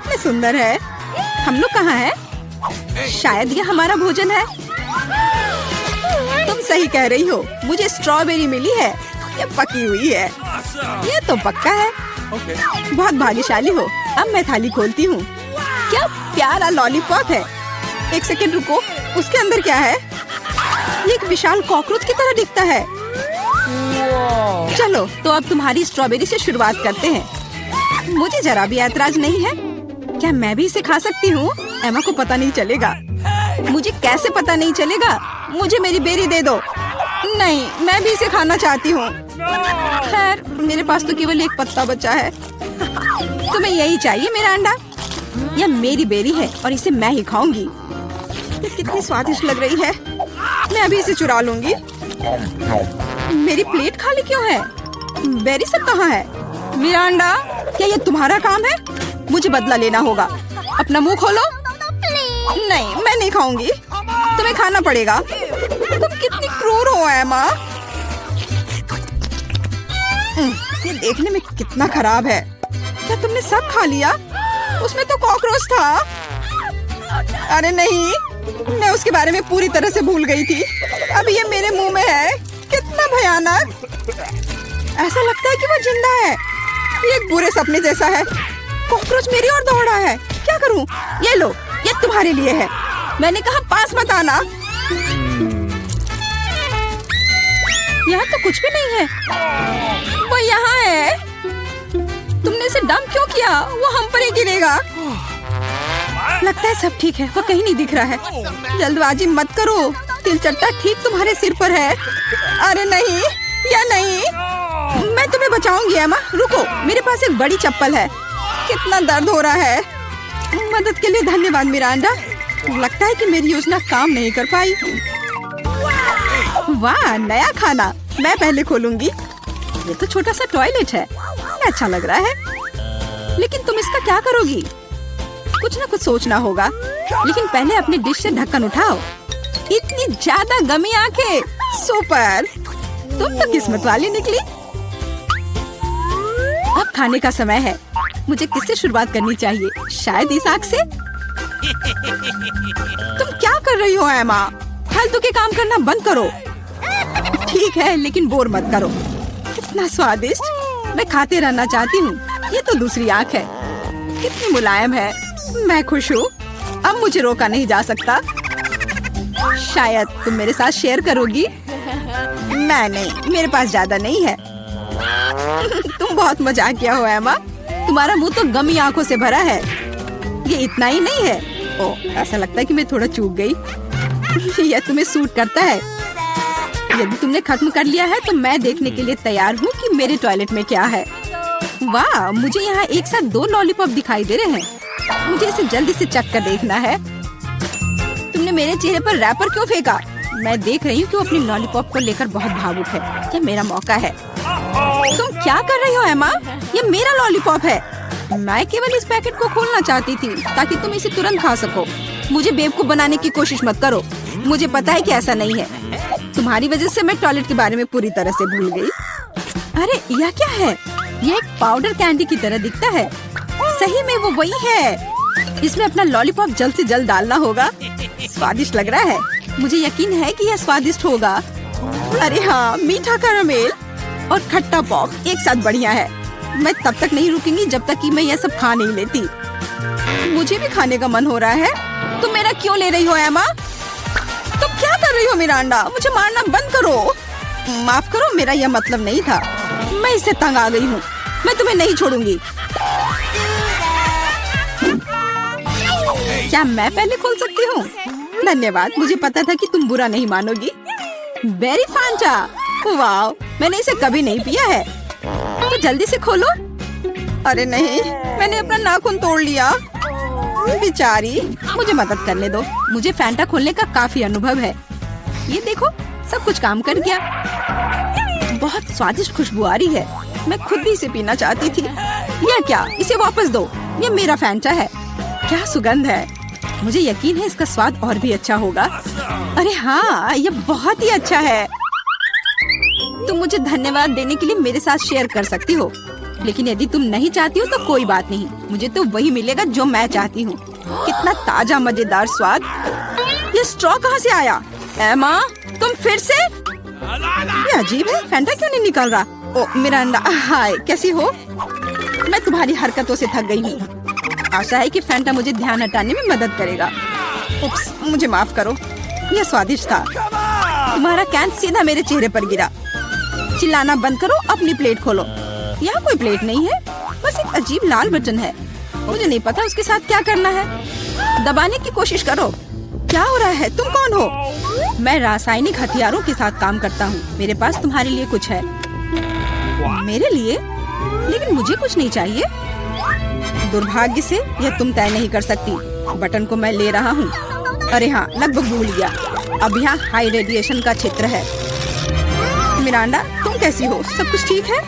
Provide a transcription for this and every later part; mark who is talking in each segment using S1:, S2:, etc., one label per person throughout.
S1: कितने सुंदर है। हम लोग कहाँ हैं? शायद ये हमारा भोजन है। तुम सही कह रही हो, मुझे स्ट्रॉबेरी मिली है। ये पकी हुई है। ये तो पक्का है। बहुत भाग्यशाली हो। अब मैं थाली खोलती हूँ। क्या प्यारा लॉलीपॉप है। एक सेकंड रुको, उसके अंदर क्या है? ये एक विशाल कॉकरोच की तरह दिखता है। चलो तो अब तुम्हारी स्ट्रॉबेरी से शुरुआत करते हैं। मुझे जरा भी ऐतराज नहीं है। क्या मैं भी इसे खा सकती हूँ? एमा को पता नहीं चलेगा। मुझे कैसे पता नहीं चलेगा? मुझे मेरी बेरी दे दो। नहीं, मैं भी इसे खाना चाहती हूँ। खैर, मेरे पास तो केवल एक पत्ता बचा है। तुम्हें यही चाहिए मेरा अंडा? यह मेरी बेरी है और इसे मैं ही खाऊंगी। ये कितनी स्वादिष्ट लग रही है। मैं अभी इसे चुरा लूंगी। मेरी प्लेट खाली क्यों है? बेरी सब कहाँ है? मिरांडा, क्या ये तुम्हारा काम है? मुझे बदला लेना होगा। अपना मुंह खोलो। नहीं, मैं नहीं खाऊंगी। तुम्हें खाना पड़ेगा। तुम कितनी क्रूर हो एमा। ये देखने में कितना खराब है। क्या तुमने सब खा लिया? उसमें तो कॉकरोच था। अरे नहीं, मैं उसके बारे में पूरी तरह से भूल गई थी। अब ये मेरे मुंह में है। कितना भयानक। ऐसा लगता है कि वो जिंदा है। ये एक बुरे सपने जैसा है। कॉकरोच मेरी ओर दौड़ा है। क्या करूं? ये लो, ये तुम्हारे लिए है। मैंने कहा पास मत आना। यहाँ तो कुछ भी नहीं है। वो यहाँ है। तुमने इसे डंप क्यों किया? वो हम पर ही गिरेगा। लगता है सब ठीक है। वो कहीं नहीं दिख रहा है। जल्दबाजी मत करो। तिलचट्टा ठीक तुम्हारे सिर पर है। अरे नहीं, या नहीं। मैं तुम्हें बचाऊंगी एमा। रुको, मेरे पास एक बड़ी चप्पल है। कितना दर्द हो रहा है। मदद के लिए धन्यवाद मिरांडा। लगता है कि मेरी योजना काम नहीं कर पाई। वाह, नया खाना। मैं पहले खोलूंगी। ये तो छोटा सा टॉयलेट है। अच्छा लग रहा है। लेकिन तुम इसका क्या करोगी? कुछ ना कुछ सोचना होगा। लेकिन पहले अपनी डिश से ढक्कन उठाओ। इतनी ज्यादा गमी आंखें। सुपर, तुम तो किस्मत वाली निकली। अब खाने का समय है। मुझे किससे शुरुआत करनी चाहिए? शायद इस आग से। तुम क्या कर रही हो एमा? फालतू के काम करना बंद करो। ठीक है, लेकिन बोर मत करो। कितना स्वादिष्ट। मैं खाते रहना चाहती हूँ। ये तो दूसरी आंख है। कितनी मुलायम है। मैं खुश हूँ। अब मुझे रोका नहीं जा सकता। शायद तुम मेरे साथ शेयर करोगी। मैं नहीं, मेरे पास ज्यादा नहीं है। तुम बहुत मजाकिया हो एमा। तुम्हारा मुंह तो गमी आंखों से भरा है। ये इतना ही नहीं है। ओह, ऐसा लगता है कि मैं थोड़ा चूक गई। यह तुम्हें सूट करता है। यदि तुमने खत्म कर लिया है तो मैं देखने के लिए तैयार हूँ कि मेरे टॉयलेट में क्या है। वाह, मुझे यहाँ एक साथ 2 लॉलीपॉप दिखाई दे रहे हैं। मुझे इसे जल्दी से चख कर देखना है। तुमने मेरे चेहरे पर रैपर क्यों फेंका? मैं देख रही हूँ कि वो अपनी लॉलीपॉप को लेकर बहुत भावुक है। यह मेरा मौका है। तुम क्या कर रही हो एमा? ये मेरा लॉलीपॉप है। मैं केवल इस पैकेट को खोलना चाहती थी ताकि तुम इसे तुरंत खा सको। मुझे बेवकूफ बनाने की कोशिश मत करो। मुझे पता है कि ऐसा नहीं है। तुम्हारी वजह से मैं टॉयलेट के बारे में पूरी तरह से भूल गई। अरे यह क्या है? यह एक पाउडर कैंडी की तरह दिखता है। सही में वो वही है। इसमें अपना लॉलीपॉप जल्द से जल्द डालना होगा। स्वादिष्ट लग रहा है। मुझे यकीन है कि यह स्वादिष्ट होगा। अरे हाँ, मीठा कैरामेल और खट्टा पॉप एक साथ बढ़िया है। मैं तब तक नहीं रुकूंगी जब तक कि मैं यह सब खा नहीं लेती। मुझे भी खाने का मन हो रहा है। तुम मेरा क्यों ले रही हो एमा? तुम क्या कर रही हो मिरांडा? मुझे मारना बंद करो। माफ करो, मेरा यह मतलब नहीं था। मैं इससे तंग आ गई हूँ। मैं तुम्हें नहीं छोड़ूंगी। क्या मैं पहले खोल सकती हूँ? धन्यवाद, मुझे पता था कि तुम बुरा नहीं मानोगी। बेरी फांटा, वाह, मैंने इसे कभी नहीं पिया है। तो जल्दी से खोलो। अरे नहीं, मैंने अपना नाखून तोड़ लिया। बेचारी, मुझे मदद करने दो। मुझे फैंटा खोलने का काफी अनुभव है। ये देखो, सब कुछ काम कर गया। बहुत स्वादिष्ट खुशबू आ रही है। मैं खुद भी इसे पीना चाहती थी। यह क्या? इसे वापस दो। ये मेरा फैंटा है। क्या सुगंध है। मुझे यकीन है इसका स्वाद और भी अच्छा होगा। अरे हाँ, ये बहुत ही अच्छा है। तुम मुझे धन्यवाद देने के लिए मेरे साथ शेयर कर सकती हो। लेकिन यदि तुम नहीं चाहती हो तो कोई बात नहीं, मुझे तो वही मिलेगा जो मैं चाहती हूँ। कितना ताजा मजेदार स्वाद। ये स्ट्रॉ कहाँ से आया? एमा, तुम फिर से? ये अजीब है, फैंटा क्यों नहीं निकल रहा? ओ मिरांडा, हाय, कैसी हो? मैं तुम्हारी हरकतों से थक गई हूँ। आशा है कि फैंटा मुझे ध्यान हटाने में मदद करेगा। उप्स, मुझे माफ करो। यह स्वादिष्ट था। तुम्हारा कैन सीधा मेरे चेहरे पर गिरा। चिल्लाना बंद करो, अपनी प्लेट खोलो। यहाँ कोई प्लेट नहीं है, बस एक अजीब लाल बटन है। मुझे नहीं पता उसके साथ क्या करना है। दबाने की कोशिश करो। क्या हो रहा है? तुम कौन हो? मैं रासायनिक हथियारों के साथ काम करता हूँ। मेरे पास तुम्हारे लिए कुछ है। मेरे लिए? लेकिन मुझे कुछ नहीं चाहिए। दुर्भाग्य से यह तुम तय नहीं कर सकती। बटन को मैं ले रहा हूँ। अरे हाँ, लगभग भूल गया। अब यहाँ हाई रेडिएशन का क्षेत्र है। मिरांडा, तुम कैसी हो? सब कुछ ठीक है?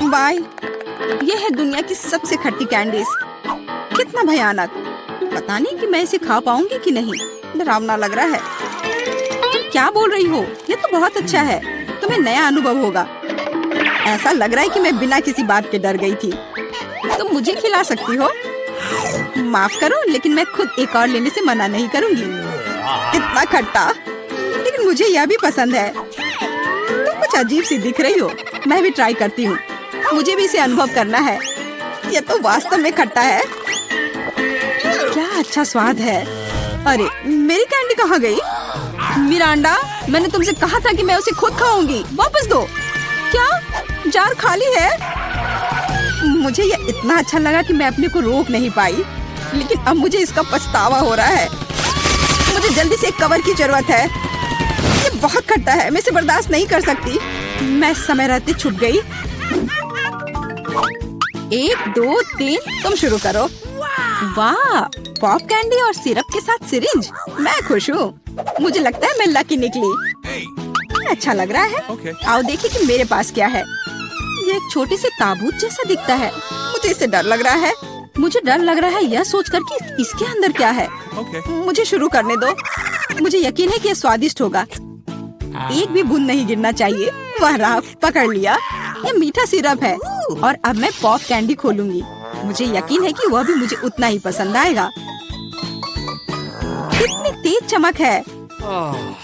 S1: बाय। ये है दुनिया की सबसे खट्टी कैंडीज। कितना भयानक। पता नहीं कि मैं इसे खा पाऊंगी कि नहीं। डरावना लग रहा है। तुम क्या बोल रही हो? ये तो बहुत अच्छा है। तुम्हें नया अनुभव होगा। ऐसा लग रहा है कि मैं बिना किसी बात के डर गई थी। तुम मुझे खिला सकती हो। माफ करो, लेकिन मैं खुद एक और लेने से मना नहीं करूंगी। इतना खट्टा, लेकिन मुझे यह भी पसंद है। तुम कुछ अजीब सी दिख रही हो। मैं भी ट्राई करती हूँ। मुझे भी इसे अनुभव करना है। यह तो वास्तव में खट्टा है। क्या अच्छा स्वाद है। अरे, मेरी कैंडी कहाँ गई? मिरांडा, मैंने तुमसे कहा था कि मैं उसे खुद खाऊंगी। वापस दो। क्या जार खाली है? मुझे यह इतना अच्छा लगा कि मैं अपने को रोक नहीं पाई, लेकिन अब मुझे इसका पछतावा हो रहा है। मुझे जल्दी से एक कवर की जरूरत है। ये बहुत खट्टा है, मैं इसे बर्दाश्त नहीं कर सकती। मैं समय रहते छूट गई। 1 2 3, तुम शुरू करो। वाह, पॉप कैंडी और सिरप के साथ सिरिंज। मैं खुश हूँ। मुझे लगता है मैं लकी निकली। अच्छा लग रहा है। आओ देखिए कि मेरे पास क्या है। ये एक छोटे से ताबूत जैसा दिखता है। मुझे इससे डर लग रहा है। मुझे डर लग रहा है यह सोचकर कि इसके अंदर क्या है। मुझे शुरू करने दो। मुझे यकीन है कि यह स्वादिष्ट होगा। एक भी बूंद नहीं गिरना चाहिए। वह रहा, पकड़ लिया। यह मीठा सिरप है और अब मैं पॉप कैंडी खोलूंगी। मुझे यकीन है कि वह भी मुझे उतना ही पसंद आएगा। कितनी तेज चमक है।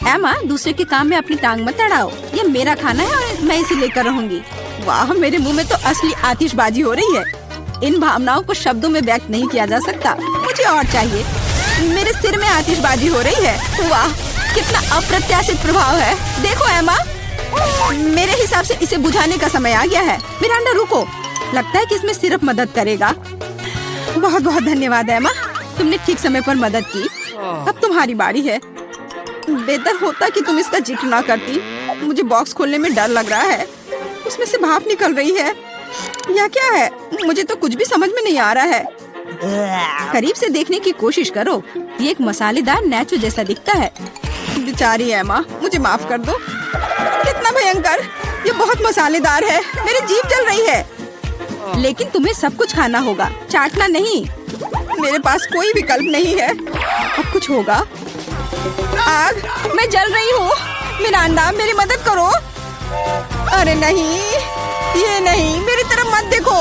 S1: एमा, दूसरे के काम में अपनी टांग मत अड़ाओ। यह मेरा खाना है और मैं इसे लेकर रहूंगी। वाह, मेरे मुंह में तो असली आतिशबाजी हो रही है। इन भावनाओं को शब्दों में व्यक्त नहीं किया जा सकता। मुझे और चाहिए। मेरे सिर में आतिशबाजी हो रही है। वाह, कितना अप्रत्याशित प्रभाव है। देखो एमा, मेरे हिसाब से इसे बुझाने का समय आ गया है। मिरांडा, रुको। लगता है कि इसमें सिर्फ मदद करेगा। बहुत बहुत धन्यवाद एमा, तुमने ठीक समय पर मदद की। अब तुम्हारी बारी है। बेहतर होता कि तुम इसका जिक्र ना करती। मुझे बॉक्स खोलने में डर लग रहा है। उसमें से भाप निकल रही है। यह क्या है? मुझे तो कुछ भी समझ में नहीं आ रहा है। करीब से देखने की कोशिश करो। ये एक मसालेदार नेचो जैसा दिखता है। बेचारी एमा, मुझे माफ कर दो। कितना भयंकर। ये बहुत मसालेदार है। मेरी जीभ जल रही है। लेकिन तुम्हें सब कुछ खाना होगा, चाटना नहीं। मेरे पास कोई विकल्प नहीं है। अब कुछ होगा। आग, मैं जल रही हूँ। मिरांडा, मेरी मदद करो। अरे नहीं, ये नहीं, मेरी तरफ मत देखो।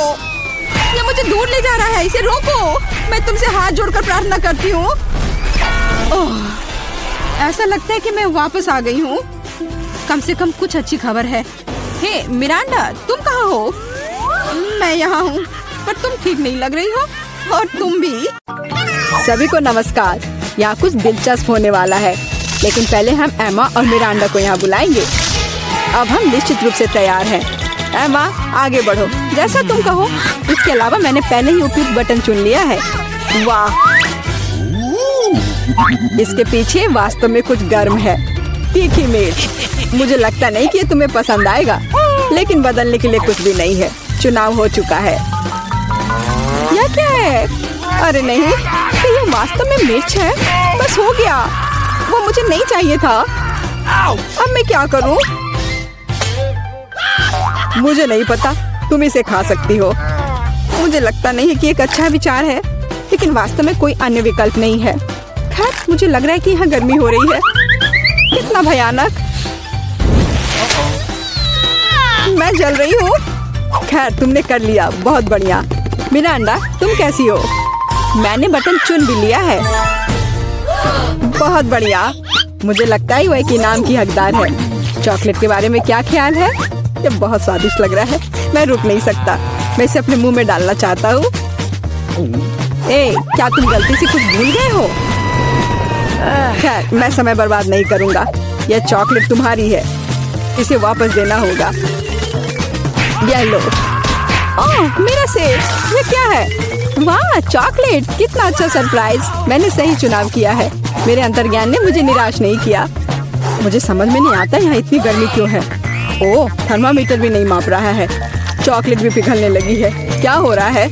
S1: ये मुझे दूर ले जा रहा है। इसे रोको। मैं तुमसे हाथ जोड़कर प्रार्थना करती हूँ। ऐसा लगता है कि मैं वापस आ गई हूँ। कम से कम कुछ अच्छी खबर है। हे मिरांडा, तुम कहाँ हो? मैं यहाँ हूँ, पर तुम ठीक नहीं लग रही हो। और तुम भी।
S2: सभी को नमस्कार। यहाँ कुछ दिलचस्प होने वाला है, लेकिन पहले हम एमा और मिरांडा को यहाँ बुलाएंगे। अब हम निश्चित रूप से तैयार हैं। एमा, आगे बढ़ो, जैसा तुम कहो। इसके अलावा मैंने पहले ही उपयुक्त बटन चुन लिया है। वाह, इसके पीछे वास्तव में कुछ गर्म है। तीखी मिर्च। मुझे लगता नहीं कि ये तुम्हें पसंद आएगा, लेकिन बदलने के लिए कुछ भी नहीं है। चुनाव हो चुका है। यह क्या है? अरे नहीं, तो ये वास्तव में मिर्च है। बस हो गया। वो मुझे नहीं चाहिए था। अब मैं क्या करूं? मुझे नहीं पता। तुम इसे खा सकती हो। मुझे लगता नहीं है कि एक अच्छा विचार है, लेकिन वास्तव में कोई अन्य विकल्प नहीं है। खैर, मुझे लग रहा है कि यहाँ गर्मी हो रही है। कितना भयानक। मैं जल रही हूँ। खैर तुमने कर लिया, बहुत बढ़िया। मिरांडा तुम कैसी हो? मैंने बटन चुन भी लिया है। बहुत बढ़िया। मुझे लगता है वह एक इनाम की हकदार है। चॉकलेट के बारे में क्या ख्याल है? ये बहुत स्वादिष्ट लग रहा है, मैं रुक नहीं सकता। मैं इसे अपने मुंह में डालना चाहता हूँ। ए, क्या तुम गलती से कुछ भूल गए हो? खैर मैं समय बर्बाद नहीं करूँगा। यह चॉकलेट तुम्हारी है, इसे वापस देना होगा। ये लो। ओह मेरा सेब, ये क्या है? वाह चॉकलेट, कितना अच्छा सरप्राइज। मैंने सही चुनाव किया है। मेरे अंतर्ज्ञान ने मुझे निराश नहीं किया। मुझे समझ में नहीं आता यहाँ इतनी गर्मी क्यों है। ओह थर्मामीटर भी नहीं माप रहा है। चॉकलेट भी पिघलने लगी है। क्या हो रहा है?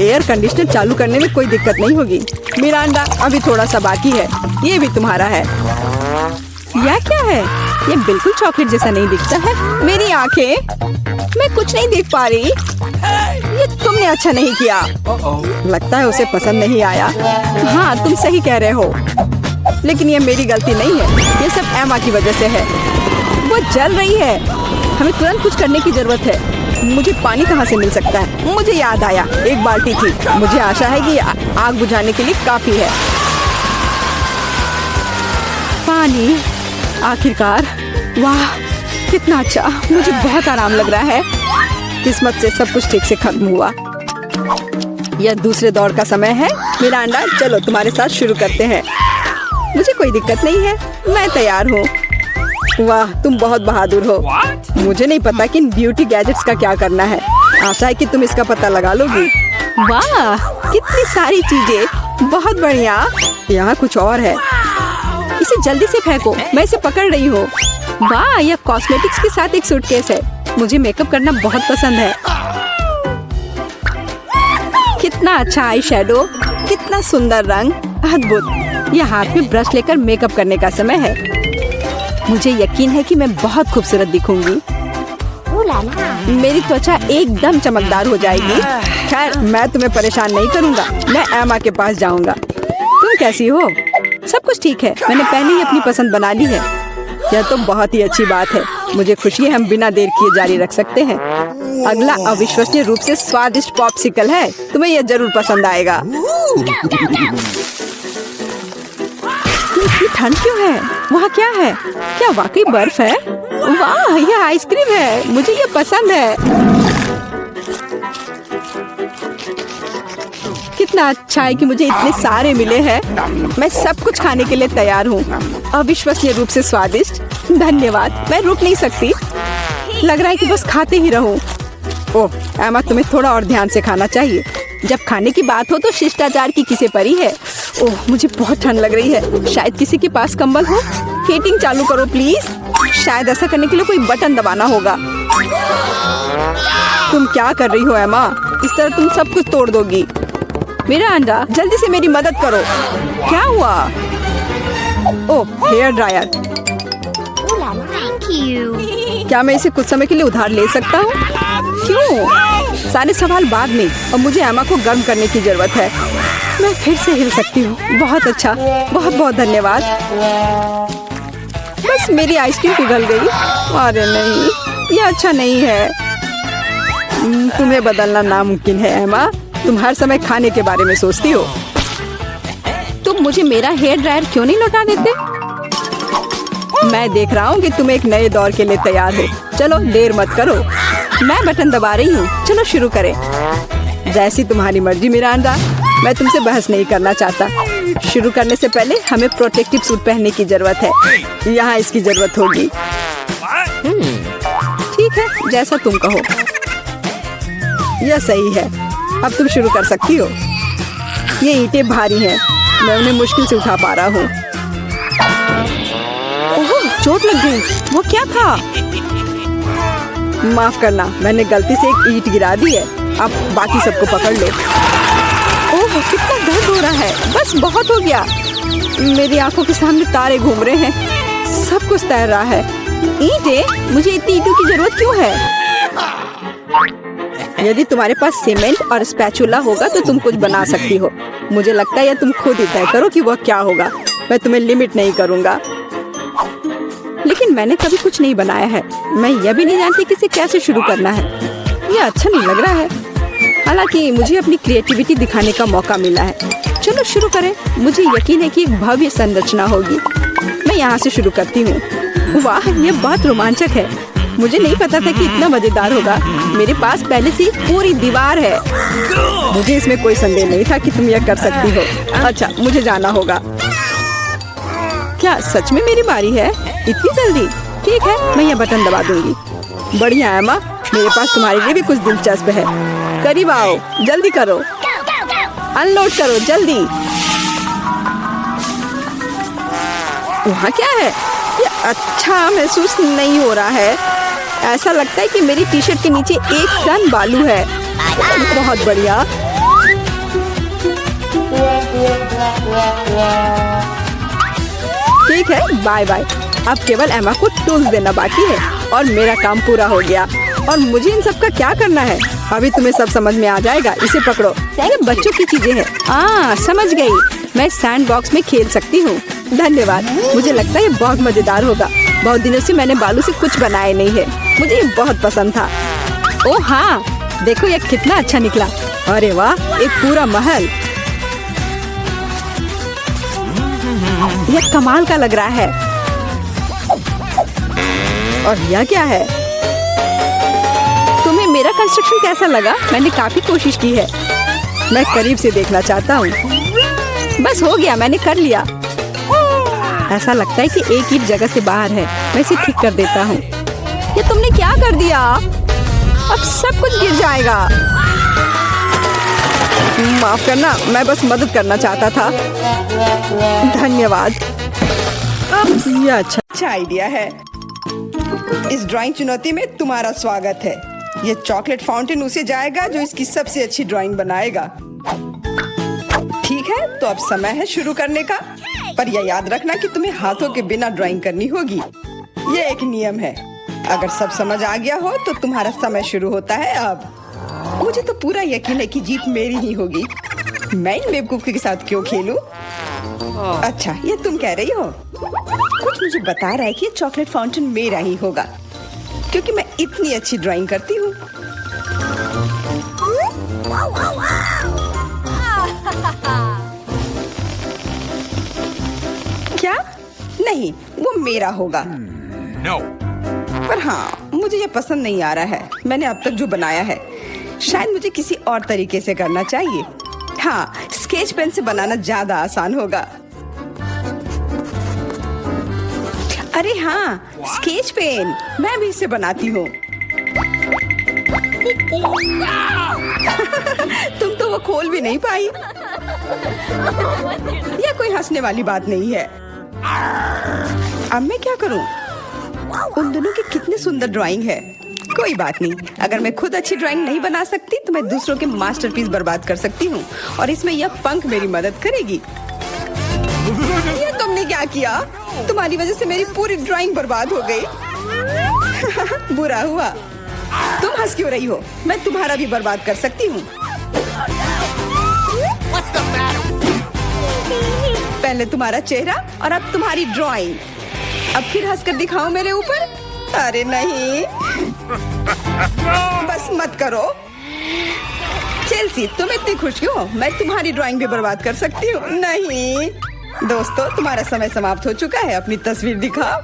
S2: एयर कंडीशनर चालू करने में कोई दिक्कत नहीं होगी। मिरांडा अभी थोड़ा सा बाकी है। ये भी तुम्हारा है। यह क्या है? ये बिल्कुल चॉकलेट जैसा नहीं दिखता है। मेरी आंखें, मैं कुछ नहीं देख पा रही। ये तुमने अच्छा नहीं किया। लगता है उसे पसंद नहीं आया। हाँ तुम सही कह रहे हो, लेकिन ये मेरी गलती नहीं है। ये सब एमा की वजह से है। वो जल रही है। हमें तुरंत कुछ करने की जरूरत है। मुझे पानी कहाँ से मिल सकता है? मुझे याद आया, एक बाल्टी थी। मुझे आशा है कि आग बुझाने के लिए काफी है। पानी, आखिरकार। वाह कितना अच्छा, मुझे बहुत आराम लग रहा है। किस्मत से सब कुछ ठीक से खत्म हुआ। यह दूसरे दौर का समय है। मिरांडा चलो तुम्हारे साथ शुरू करते हैं। मुझे कोई दिक्कत नहीं है, मैं तैयार हूँ। वाह तुम बहुत बहादुर हो। मुझे नहीं पता कि इन ब्यूटी गैजेट्स का क्या करना है। आशा है कि तुम इसका पता लगा लोगी। वाह कितनी सारी चीजें, बहुत बढ़िया। यहाँ कुछ और है। इसे जल्दी से फेंको, मैं इसे पकड़ रही हूँ। वाह यह कॉस्मेटिक्स के साथ एक सूटकेस है। मुझे मेकअप करना बहुत पसंद है। कितना अच्छा आई शेडो, कितना सुंदर रंग, अद्भुत। यह हाथ में ब्रश लेकर मेकअप करने का समय है। मुझे यकीन है कि मैं बहुत खूबसूरत दिखूंगी। मेरी त्वचा एकदम चमकदार हो जाएगी। खैर मैं तुम्हें परेशान नहीं करूंगा। मैं एमा के पास जाऊंगा। तुम कैसी हो? सब कुछ ठीक है, मैंने पहले ही अपनी पसंद बना ली है। यह तो बहुत ही अच्छी बात है। मुझे खुशी है हम बिना देर किए जारी रख सकते हैं। अगला अविश्वसनीय रूप से स्वादिष्ट पॉप्सिकल है। तुम्हें यह जरूर पसंद आएगा। इतनी ठंड क्यों है? वहाँ क्या है? क्या वाकई बर्फ है? वाह यह आइसक्रीम है, मुझे ये पसंद है। कितना अच्छा है कि मुझे इतने सारे मिले हैं। मैं सब कुछ खाने के लिए तैयार हूँ। अविश्वसनीय रूप से स्वादिष्ट, धन्यवाद। मैं रुक नहीं सकती। लग रहा है कि बस खाते ही रहूं। ओह एमा तुम्हें थोड़ा और ध्यान से खाना चाहिए। जब खाने की बात हो तो शिष्टाचार की किसे परी है। ओह मुझे बहुत ठंड लग रही है। शायद किसी के पास कंबल हो। हीटिंग चालू करो प्लीज। शायद ऐसा करने के लिए कोई बटन दबाना होगा। तुम क्या कर रही हो एमा? इस तरह तुम सब कुछ तोड़ दोगी। मिरांडा जल्दी से मेरी मदद करो। क्या हुआ? ओह हेयर ड्रायर। क्या मैं इसे कुछ समय के लिए उधार ले सकता हूँ? क्यों? सारे सवाल बाद में। और मुझे एमा को गर्म करने की जरूरत है। मैं फिर से हिल सकती हूँ। बहुत अच्छा, बहुत बहुत धन्यवाद। बस मेरी आइसक्रीम पिघल गई। अरे नहीं, यह अच्छा नहीं है। तुम्हें बदलना नामुमकिन है एमा। तुम हर समय खाने के बारे में सोचती हो। तुम मुझे मेरा हेयर ड्रायर क्यों नहीं लौटा देते? मैं देख रहा हूँ कि तुम एक नए दौर के लिए तैयार हो। चलो देर मत करो। मैं बटन दबा रही हूँ। चलो शुरू करें। जैसी तुम्हारी मर्जी मिरांडा। मैं तुमसे बहस नहीं करना चाहता। शुरू करने से पहले हमें प्रोटेक्टिव सूट पहनने की जरूरत है। यहाँ इसकी जरूरत होगी। ठीक है, जैसा तुम कहो। यह सही है। अब तुम शुरू कर सकती हो। ये ईंटें भारी हैं। मैं उन्हें मुश्किल से उठा पा रहा हूँ। ओह चोट लग गई। वो क्या था? माफ करना, मैंने गलती से एक ईंट गिरा दी है। अब बाकी सबको पकड़ लो। ओह कितना दर्द हो रहा है। बस बहुत हो गया। मेरी आंखों के सामने तारे घूम रहे हैं। सब कुछ तैर रहा है। ईंटें? मुझे इतनी ईंटों की जरूरत क्यों है? यदि तुम्हारे पास सीमेंट और स्पैचुला होगा तो तुम कुछ बना सकती हो। मुझे लगता है या तुम खुद ही तय करो कि वह क्या होगा। मैं तुम्हें लिमिट नहीं करूँगा। लेकिन मैंने कभी कुछ नहीं बनाया है। मैं यह भी नहीं जानती कि इसे कैसे शुरू करना है। ये अच्छा नहीं लग रहा है। हालांकि मुझे अपनी क्रिएटिविटी दिखाने का मौका मिला है। चलो शुरू करें। मुझे यकीन है कि एक भव्य संरचना होगी। मैं यहाँ से शुरू करती हूँ। वाह, ये बहुत रोमांचक है। मुझे नहीं पता था कि इतना मजेदार होगा। मेरे पास पहले से ही पूरी दीवार है। मुझे इसमें कोई संदेह नहीं था कि तुम यह कर सकती हो। अच्छा, मुझे जाना होगा। क्या सच में मेरी बारी है? इतनी जल्दी? ठीक है, मैं यह बटन दबा दूंगी। बढ़िया एमा, मेरे पास तुम्हारे लिए भी कुछ दिलचस्प है। करीब आओ, जल्दी करो, अनलोड करो जल्दी। वहाँ क्या है? ये अच्छा महसूस नहीं हो रहा है। ऐसा लगता है कि मेरी टी शर्ट के नीचे 1 टन बालू है। बहुत बढ़िया। ठीक है, बाय बाय। अब केवल एमा को टूल्स देना बाकी है और मेरा काम पूरा हो गया। और मुझे इन सब का क्या करना है? अभी तुम्हें सब समझ में आ जाएगा। इसे पकड़ो। ये बच्चों की चीजें हैं। समझ गई। मैं सैंड बॉक्स में खेल सकती हूँ। धन्यवाद। मुझे लगता है ये बहुत मजेदार होगा। बहुत दिनों से मैंने बालू से कुछ बनाया नहीं है। मुझे ये बहुत पसंद था। ओह हाँ, देखो ये कितना अच्छा निकला। अरे वाह, एक पूरा महल। यह कमाल का लग रहा है। और यह क्या है? तुम्हें मेरा कंस्ट्रक्शन कैसा लगा? मैंने काफी कोशिश की है। मैं करीब से देखना चाहता हूँ। बस हो गया, मैंने कर लिया। ऐसा लगता है कि एक ईंट जगह से बाहर है। मैं इसे ठीक कर देता हूँ। ये तुमने क्या कर दिया? अब सब कुछ गिर जाएगा। माफ करना, मैं बस मदद करना चाहता था। धन्यवाद। यह अच्छा आइडिया है। इस ड्राइंग चुनौती में तुम्हारा स्वागत है। ये चॉकलेट फाउंटेन उसे जाएगा जो इसकी सबसे अच्छी ड्राइंग बनाएगा। ठीक है, तो अब समय है शुरू करने का। पर यह याद रखना कि तुम्हें हाथों के बिना ड्राइंग करनी होगी। ये एक नियम है। अगर सब समझ आ गया हो तो तुम्हारा समय शुरू होता है अब। मुझे तो पूरा यकीन है कि जीत मेरी ही होगी। मैं इन बेवकूफी के साथ क्यों खेलूं? अच्छा, ये तुम कह रही हो? कुछ मुझे बता रहा है कि ये चॉकलेट फाउंटेन मेरा ही होगा, क्योंकि मैं इतनी अच्छी ड्राइंग करती हूँ। क्या? नहीं, वो मेरा होगा।
S3: No.
S1: पर हाँ, मुझे ये पसंद नहीं आ रहा है। मैंने अब तक जो बनाया है, शायद मुझे किसी और तरीके से करना चाहिए। हाँ, स्केच पेन से बनाना ज्यादा आसान होगा। अरे हाँ, स्केच पेन, मैं भी इसे बनाती हूँ। तुम तो वो खोल भी नहीं पाई। यह कोई हंसने वाली बात नहीं है। अब मैं क्या करूँ? उन दोनों की कितनी सुंदर ड्राइंग है। कोई बात नहीं, अगर मैं खुद अच्छी ड्राइंग नहीं बना सकती तो मैं दूसरों के मास्टरपीस बर्बाद कर सकती हूँ, और इसमें यह पंख मेरी मदद करेगी। ये तुमने क्या किया? तुम्हारी वजह से मेरी पूरी ड्राइंग बर्बाद हो गई। बुरा हुआ। तुम हंस क्यों रही हो? मैं तुम्हारा भी बर्बाद कर सकती हूँ। पहले तुम्हारा चेहरा और अब तुम्हारी ड्राइंग। अब फिर हंसकर दिखाओ मेरे ऊपर। अरे नहीं, बस मत करो। चेल्सी, तुम इतनी खुश क्यों? मैं तुम्हारी ड्राइंग भी बर्बाद कर सकती हूँ। नहीं दोस्तों, तुम्हारा समय समाप्त हो चुका है। अपनी तस्वीर दिखाओ।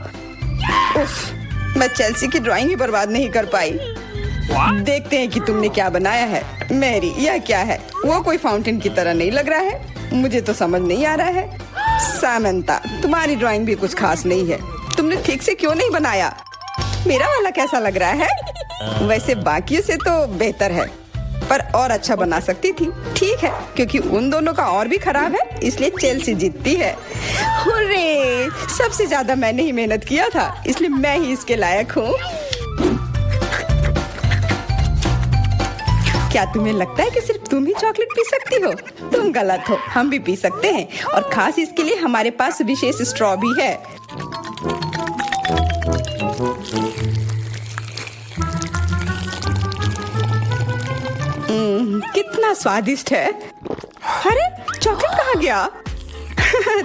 S1: उफ, मैं चेल्सी की ड्राइंग ही बर्बाद नहीं कर पाई। देखते हैं कि तुमने क्या बनाया है। मैरी, यह क्या है? वो कोई फाउंटेन की तरह नहीं लग रहा है। मुझे तो समझ नहीं आ रहा है। सामंता, तुम्हारी ड्राइंग भी कुछ खास नहीं है। तुमने ठीक से क्यों नहीं बनाया? मेरा वाला कैसा लग रहा है? वैसे बाकियों से तो बेहतर है, पर और अच्छा बना सकती थी। ठीक है, क्योंकि उन दोनों का और भी खराब है, इसलिए चेल्सी जीतती है। हुर्रे! सबसे ज्यादा मैंने ही मेहनत किया था, इसलिए मैं ही इसके लायक हूँ। क्या तुम्हें लगता है कि सिर्फ तुम ही चॉकलेट पी सकती हो? तुम गलत हो, हम भी पी सकते हैं, और खास इसके लिए हमारे पास विशेष स्ट्रॉ भी है। कितना स्वादिष्ट है। अरे चॉकलेट कहाँ गया?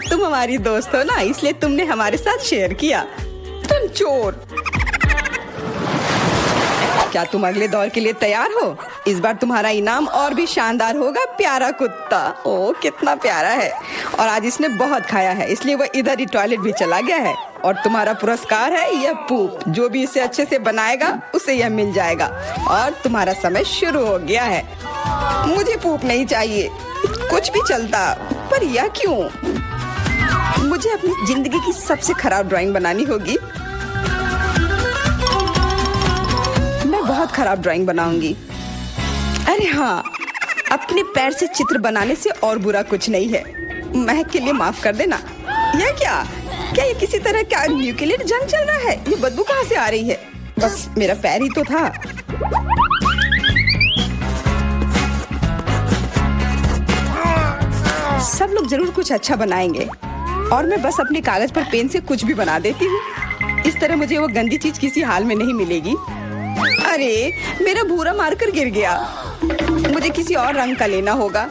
S1: तुम हमारी दोस्त हो ना, इसलिए तुमने हमारे साथ शेयर किया। तुम चोर। क्या तुम अगले दौर के लिए तैयार हो? इस बार तुम्हारा इनाम और भी शानदार होगा। प्यारा कुत्ता, ओ कितना प्यारा है। और आज इसने बहुत खाया है, इसलिए वह इधर ही टॉयलेट भी चला गया है। और तुम्हारा पुरस्कार है यह पूप। जो भी इसे अच्छे से बनाएगा उसे यह मिल जाएगा। और तुम्हारा समय शुरू हो गया है। मुझे पूप नहीं चाहिए, कुछ भी चलता, पर यह क्यों? मुझे अपनी जिंदगी की सबसे खराब ड्राइंग बनानी होगी। मैं बहुत खराब ड्राइंग बनाऊंगी। अरे हाँ, अपने पैर से चित्र बनाने से और बुरा कुछ नहीं है। महक के लिए माफ कर देना। यह क्या ये किसी तरह का न्यूक्लियर जंग चल रहा है? ये बदबू कहाँ से आ रही है? बस मेरा पैर ही तो था। सब लोग जरूर कुछ अच्छा बनाएंगे और मैं बस अपने कागज पर पेन से कुछ भी बना देती हूँ। इस तरह मुझे वो गंदी चीज किसी हाल में नहीं मिलेगी। अरे मेरा भूरा मार्कर गिर गया, मुझे किसी और रंग का लेना होगा।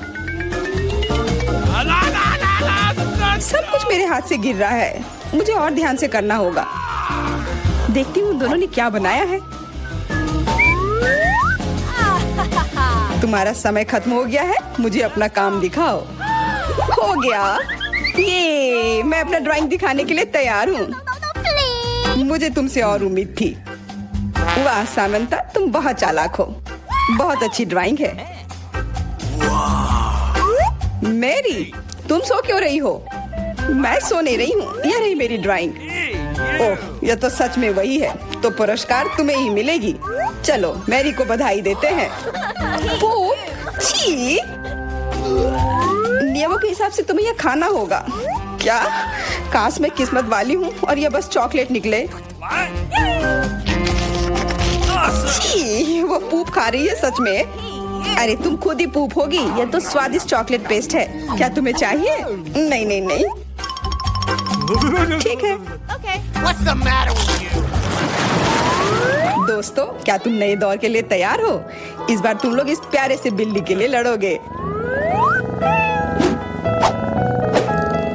S1: सब कुछ मेरे हाथ से गिर रहा है, मुझे और ध्यान से करना होगा। देखती हूँ दोनों ने क्या बनाया है। तुम्हारा समय खत्म हो गया है, मुझे अपना काम दिखाओ। हो गया, ये मैं अपना ड्राइंग दिखाने के लिए तैयार हूँ। मुझे तुमसे और उम्मीद थी। वाह सामंता, तुम बहुत चालाक हो। बहुत अच्छी ड्राइंग है। मेरी, तुम सो क्यों रही हो? मैं सो नहीं रही हूँ, यह रही मेरी ड्राइंग। ओह, यह तो सच में वही है। तो पुरस्कार तुम्हें ही मिलेगी। चलो मैरी को बधाई देते हैं। छी, नियमों के हिसाब से तुम्हें यह खाना होगा। क्या? काश मैं किस्मत वाली हूँ और यह बस चॉकलेट निकले। छी, वो पूप खा रही है सच में। अरे तुम खुद ही पूप होगी। यह तो स्वादिष्ट चॉकलेट पेस्ट है। क्या तुम्हें चाहिए? नहीं नहीं नहीं, ठीक है।
S3: What's the matter with you?
S1: दोस्तों, क्या तुम नए दौर के लिए तैयार हो? इस बार तुम लोग इस प्यारे से बिल्ली के लिए लड़ोगे।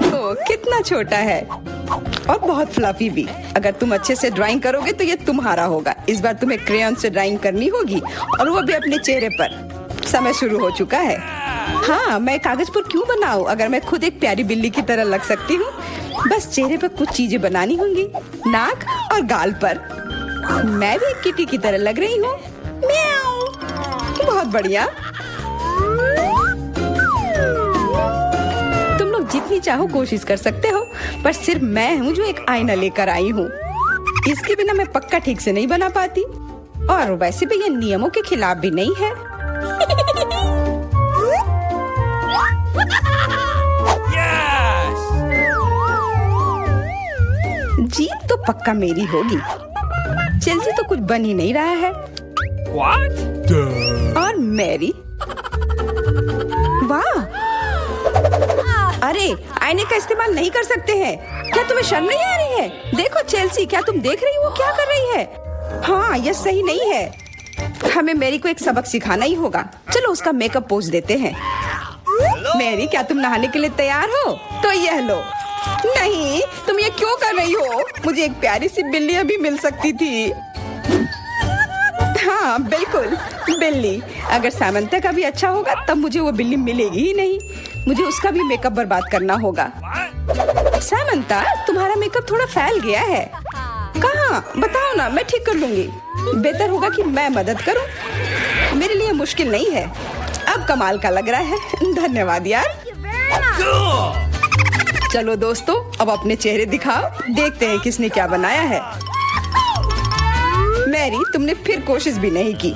S1: ओ, कितना छोटा है और बहुत फ्लफी भी। अगर तुम अच्छे से ड्राइंग करोगे तो ये तुम्हारा होगा। इस बार तुम्हें क्रेयॉन से ड्राइंग करनी होगी और वो भी अपने चेहरे पर। समय शुरू हो चुका है। हाँ, मैं कागज पर क्यों बनाऊं अगर मैं खुद एक प्यारी बिल्ली की तरह लग सकती हूँ। बस चेहरे पर कुछ चीजें बनानी होंगी, नाक और गाल पर। मैं भी एक किटी की तरह लग रही हूँ। म्याऊ। बहुत बढ़िया। तुम लोग जितनी चाहो कोशिश कर सकते हो, पर सिर्फ मैं हूँ जो एक आईना लेकर आई हूँ। इसके बिना मैं पक्का ठीक से नहीं बना पाती। और वैसे भी ये नियमों के खिलाफ भी नहीं है। जीत तो पक्का मेरी होगी। चेल्सी तो कुछ बन ही नहीं रहा है।
S3: What?
S1: और मैरी, वाह! अरे आईने का इस्तेमाल नहीं कर सकते हैं। क्या तुम्हें शर्म नहीं आ रही है? देखो चेल्सी, क्या तुम देख रही हो क्या कर रही है? हाँ, यह सही नहीं है। हमें मैरी को एक सबक सिखाना ही होगा। चलो उसका मेकअप पोज देते हैं। मैरी, क्या तुम नहाने के लिए तैयार हो? तो यह लो। नहीं, तुम ये क्यों कर रही हो? मुझे एक प्यारी सी बिल्ली अभी मिल सकती थी। हाँ बिल्कुल, बिल्ली। अगर सामंता का भी अच्छा होगा तब मुझे वो बिल्ली मिलेगी ही नहीं। मुझे उसका भी मेकअप बर्बाद करना होगा। सामंता, तुम्हारा मेकअप थोड़ा फैल गया है। कहाँ? बताओ ना, मैं ठीक कर लूंगी। बेहतर होगा कि मैं मदद करूं। मेरे लिए मुश्किल नहीं है। अब कमाल का लग रहा है। धन्यवाद यार। चलो दोस्तों, अब अपने चेहरे दिखाओ। देखते हैं किसने क्या बनाया है। मैरी, तुमने फिर कोशिश भी नहीं की।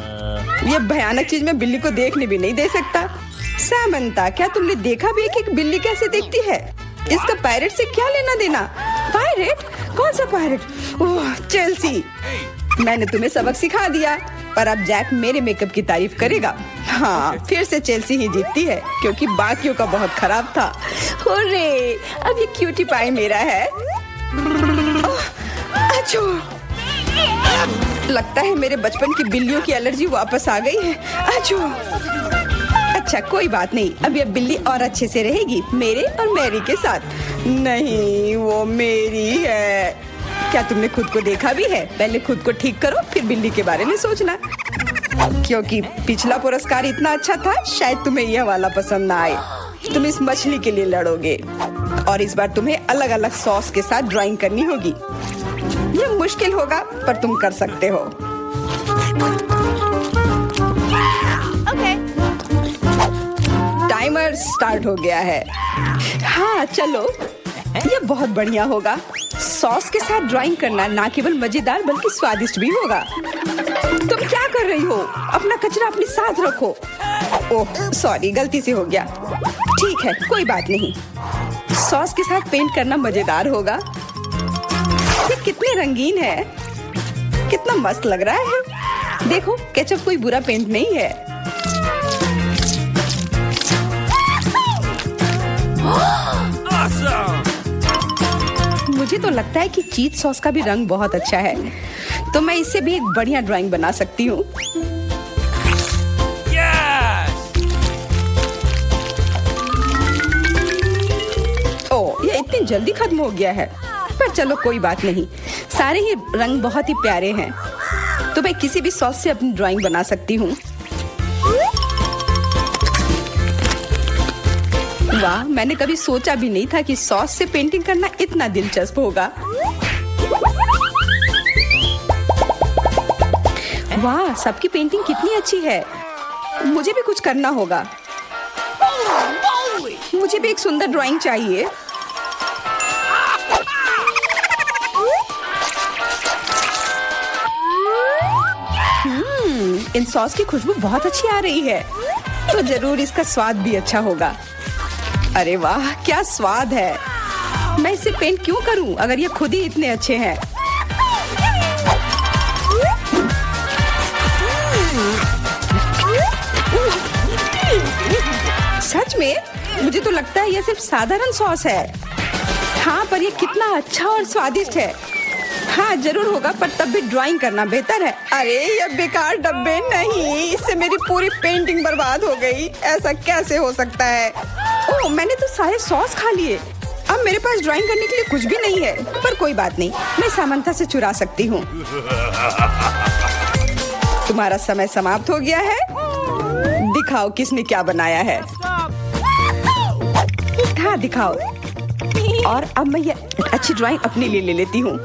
S1: ये भयानक चीज मैं बिल्ली को देखने भी नहीं दे सकता। सामंता, क्या तुमने देखा भी कि एक बिल्ली कैसे दिखती है? इसका पायरेट से क्या लेना देना? पायरेट? कौन सा पायरेट? ओह चेल्सी, मैंने तुम्हें सबक सिखा दिया, पर अब जैक मेरे मेकअप की तारीफ करेगा। हाँ, फिर से चेल्सी ही जीतती है क्योंकि बाकियों का बहुत खराब था। हुर्रे, अब ये क्यूटी पाई मेरा है। अच्छो, लगता है मेरे बचपन की बिल्लियों की एलर्जी वापस आ गई है। अच्छो, अच्छा कोई बात नहीं, अब ये बिल्ली और अच्छे से रहेगी मेरे और मैरी के साथ। नहीं, वो मेरी है। क्या तुमने खुद को देखा भी है? पहले खुद को ठीक करो, फिर बिल्ली के बारे में सोचना। क्योंकि पिछला पुरस्कार इतना अच्छा था, शायद तुम्हें यह वाला पसंद ना आए। तुम इस मछली के लिए लड़ोगे और इस बार तुम्हें अलग अलग सॉस के साथ ड्राइंग करनी होगी। यह मुश्किल होगा, पर तुम कर सकते हो। टाइमर स्टार्ट हो गया है। हाँ चलो, ये बहुत बढ़िया होगा। सॉस के साथ ड्राइंग करना ना केवल मजेदार बल्कि स्वादिष्ट भी होगा। तुम क्या कर रही हो? अपना कचरा अपने साथ रखो। ओह सॉरी, गलती से हो गया। ठीक है, कोई बात नहीं। सॉस के साथ पेंट करना मजेदार होगा। ये कितने रंगीन है, कितना मस्त लग रहा है। देखो, केचप कोई बुरा पेंट नहीं है।
S3: Awesome!
S1: मुझे तो लगता है कि चीज सॉस का भी रंग बहुत अच्छा है, तो मैं इससे भी एक बढ़िया ड्राइंग बना सकती हूँ।
S3: Yes!
S1: ओह, ये इतनी जल्दी खत्म हो गया है, पर चलो कोई बात नहीं। सारे ही रंग बहुत ही प्यारे हैं, तो मैं किसी भी सॉस से अपनी ड्राइंग बना सकती हूँ। वाह, मैंने कभी सोचा भी नहीं था कि सॉस से पेंटिंग करना इतना दिलचस्प होगा। वाह, सबकी पेंटिंग कितनी अच्छी है। मुझे भी कुछ करना होगा। मुझे भी एक सुंदर ड्राइंग चाहिए। इन सॉस की खुशबू बहुत अच्छी आ रही है, तो जरूर इसका स्वाद भी अच्छा होगा। अरे वाह, क्या स्वाद है। मैं इसे पेंट क्यों करूं अगर ये खुद ही इतने अच्छे हैं। सच में मुझे तो लगता है ये सिर्फ साधारण सॉस है। हाँ, पर ये कितना अच्छा और स्वादिष्ट है। हाँ जरूर होगा, पर तब भी ड्राइंग करना बेहतर है। अरे ये बेकार डब्बे नहीं, इससे मेरी पूरी पेंटिंग बर्बाद हो गई। ऐसा कैसे हो सकता है? ओह, मैंने तो सारे सॉस खा लिए। अब मेरे पास ड्राइंग करने के लिए कुछ भी नहीं है, पर कोई बात नहीं, मैं सामंथा से चुरा सकती हूँ। तुम्हारा समय समाप्त हो गया है। दिखाओ किसने क्या बनाया है। हाँ दिखाओ। और अब मैं ये अच्छी ड्राइंग अपने लिए ले लेती हूँ।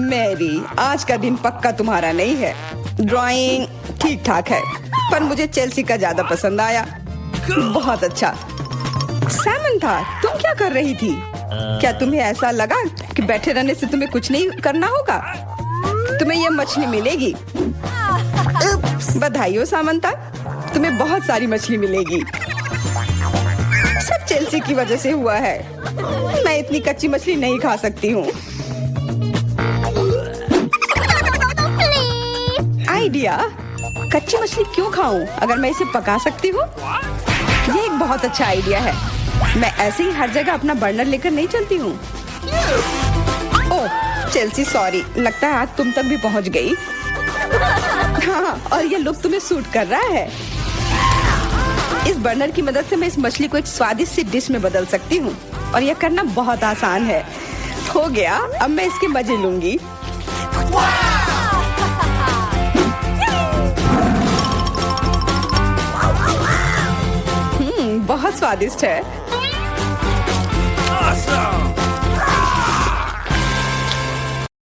S1: मेरी आज का दिन पक्का तुम्हारा नहीं है। ड्राइंग ठीक ठाक है, पर मुझे चेल्सी का ज्यादा पसंद आया। बहुत अच्छा। सैमंथा, तुम क्या कर रही थी? क्या तुम्हें ऐसा लगा कि बैठे रहने से तुम्हें कुछ नहीं करना होगा? तुम्हें यह मछली मिलेगी। बधाई हो सामंथा, तुम्हें बहुत सारी मछली मिलेगी। सब चेल्सी की वजह से हुआ है। मैं इतनी कच्ची मछली नहीं खा सकती हूँ। आइडिया, कच्ची मछली क्यों खाऊं अगर मैं इसे पका सकती हूँ? ये एक बहुत अच्छा आइडिया है। मैं ऐसे ही हर जगह अपना बर्नर लेकर नहीं चलती हूँ। ओह चेल्सी, सॉरी, लगता है आग तुम तक भी पहुँच गई। हाँ, और ये लुक तुम्हें सूट कर रहा है। इस बर्नर की मदद से मैं इस मछली को एक स्वादिष्ट सी डिश में बदल सकती हूँ, और यह करना बहुत आसान है। हो गया, अब मैं इसके मजे लूंगी। बहुत स्वादिष्ट है।